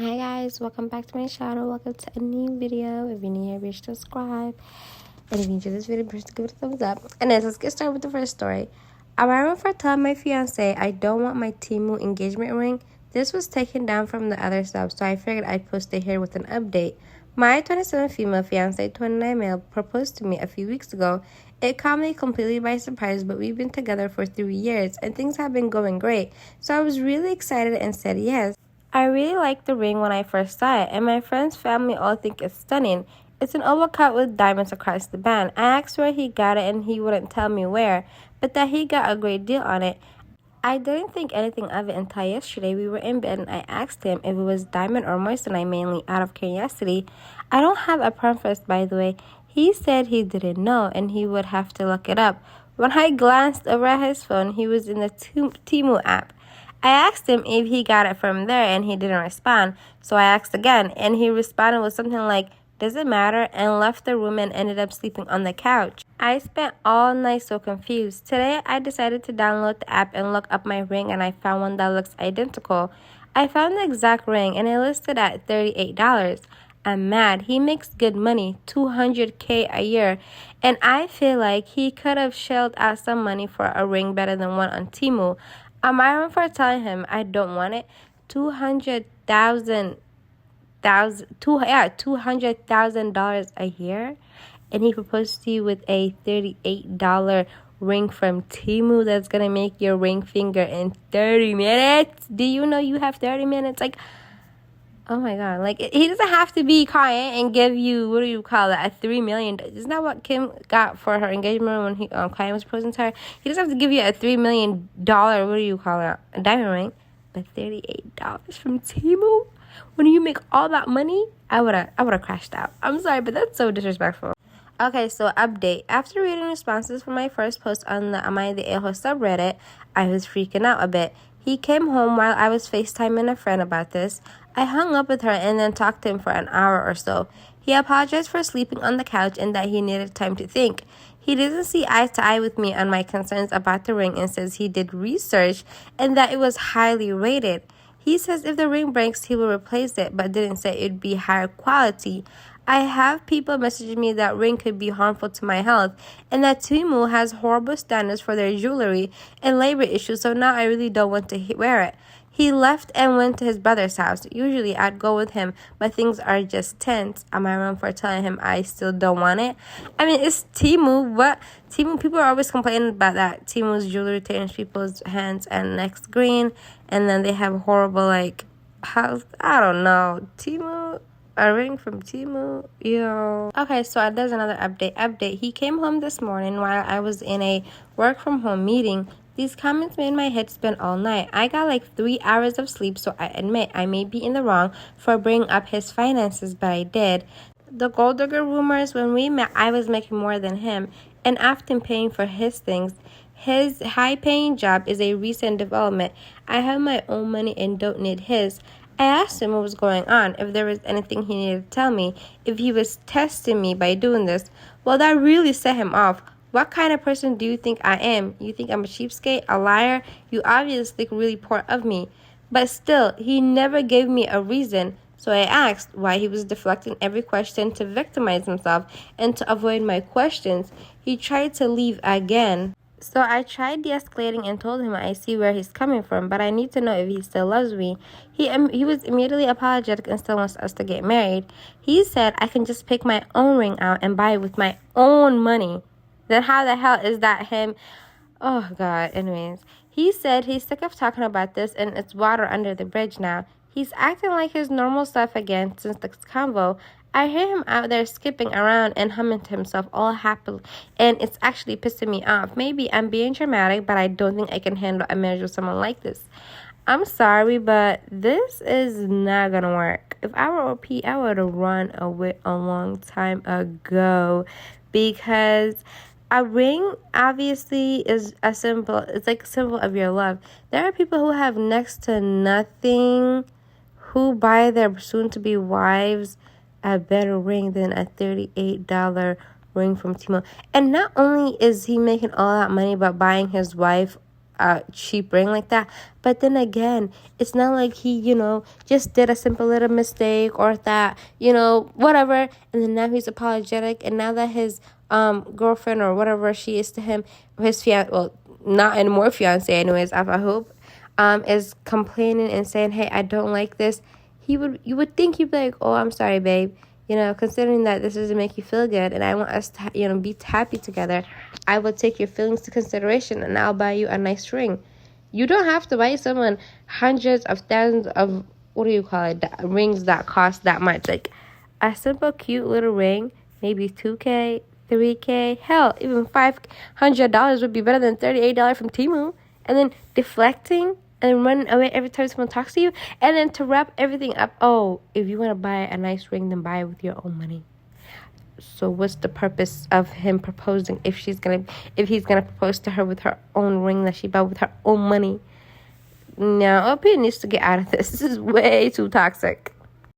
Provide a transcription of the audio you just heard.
Hi guys, welcome back to my channel. Welcome to a new video. If you're new here, be sure to subscribe. And if you enjoyed this video, be sure to give it a thumbs up. And then let's get started with the first story. I'm arriving for telling my fiance I don't want my temu engagement ring. This was taken down from the other stuff, so I figured I'd post it here with an update. My 27 female fiance, 29 male, proposed to me a few weeks ago. It caught me completely by surprise, but we've been together for 3 years and things have been going great. So I was really excited and said yes. I really liked the ring when I first saw it, and my friend's family all think it's stunning. It's an oval cut with diamonds across the band. I asked where he got it and he wouldn't tell me where, but that he got a great deal on it. I didn't think anything of it until yesterday. We were in bed and I asked him if it was diamond or moissanite, mainly out of curiosity. I don't have a preference, by the way. He said he didn't know and he would have to look it up. When I glanced over at his phone, he was in the Temu app. I asked him if he got it from there and he didn't respond. So I asked again and he responded with something like, "Doesn't matter," and left the room and ended up sleeping on the couch. I spent all night so confused. Today I decided to download the app and look up my ring and I found one that looks identical. I found the exact ring and it listed at $38. I'm mad. He makes good money, $200K a year, and I feel like he could have shelled out some money for a ring better than one on Temu. Am I wrong for telling him I don't want it? $200,000 a year, and he proposed to you with a $38 ring from Temu that's gonna make your ring finger in 30 minutes. Do you know you have 30 minutes? Like, oh my god, like he doesn't have to be quiet and give you, what do you call it, a $3 million. Isn't that what Kim got for her engagement when he Kanye was proposing to her? He doesn't have to give you a $3 million, what do you call it, a diamond ring, but $38 from Temu. When you make all that money, I would have crashed out. I'm sorry, but that's so disrespectful. Okay, so update. After reading responses from my first post on the Am I the A-hole subreddit, I was freaking out a bit. He came home while I was FaceTiming a friend about this. I hung up with her and then talked to him for an hour or so. He apologized for sleeping on the couch and that he needed time to think. He doesn't see eye to eye with me on my concerns about the ring and says he did research and that it was highly rated. He says if the ring breaks, he will replace it, but didn't say it'd be higher quality. I have people messaging me that ring could be harmful to my health and that Temu has horrible standards for their jewelry and labor issues, so now I really don't want to wear it. He left and went to his brother's house. Usually I'd go with him, but things are just tense. Am I wrong for telling him I still don't want it? I mean, it's Temu. What? Temu, people are always complaining about that. Temu's jewelry turns people's hands and necks green, and then they have horrible, like, how, I don't know. Temu, a ring from Temu, yo. Okay, so there's another update. He came home this morning while I was in a work from home meeting. These comments made my head spin all night. I got like 3 hours of sleep, so I admit I may be in the wrong for bringing up his finances, but I did. The gold digger rumors, when we met, I was making more than him and often paying for his things. His high-paying job is a recent development. I have my own money and don't need his. I asked him what was going on, if there was anything he needed to tell me, if he was testing me by doing this. Well, that really set him off. What kind of person do you think I am? You think I'm a cheapskate, a liar? You obviously think really poor of me. But still, he never gave me a reason. So I asked why he was deflecting every question to victimize himself and to avoid my questions. He tried to leave again. So I tried de-escalating and told him I see where he's coming from, but I need to know if he still loves me. He was immediately apologetic and still wants us to get married. He said I can just pick my own ring out and buy it with my own money. Then how the hell is that him? Oh, God. Anyways, he said he's sick of talking about this and it's water under the bridge now. He's acting like his normal self again since the convo. I hear him out there skipping around and humming to himself all happily, and it's actually pissing me off. Maybe I'm being dramatic, but I don't think I can handle a marriage with someone like this. I'm sorry, but this is not gonna work. If I were OP, I would have run away a long time ago, because a ring obviously is a symbol. It's like a symbol of your love. There are people who have next to nothing who buy their soon-to-be wives a better ring than a $38 ring from Temu. And not only is he making all that money, but buying his wife a cheap ring like that. But then again, it's not like he, just did a simple little mistake or that, whatever. And then now he's apologetic. And now that his girlfriend or whatever she is to him, his well, not anymore fiance anyways, I hope, is complaining and saying, hey, I don't like this. You would think he'd be like, oh, I'm sorry, babe. Considering that this doesn't make you feel good and I want us to, be happy together, I will take your feelings to consideration and I'll buy you a nice ring. You don't have to buy someone hundreds of thousands of, rings that cost that much. Like a simple, cute little ring, maybe $2K, $3K, hell, even $500 would be better than $38 from Temu. And then deflecting and running away every time someone talks to you. And then to wrap everything up, if you want to buy a nice ring, then buy it with your own money. So what's the purpose of him proposing if he's gonna propose to her with her own ring that she bought with her own money? Now, OP needs to get out of this. This is way too toxic.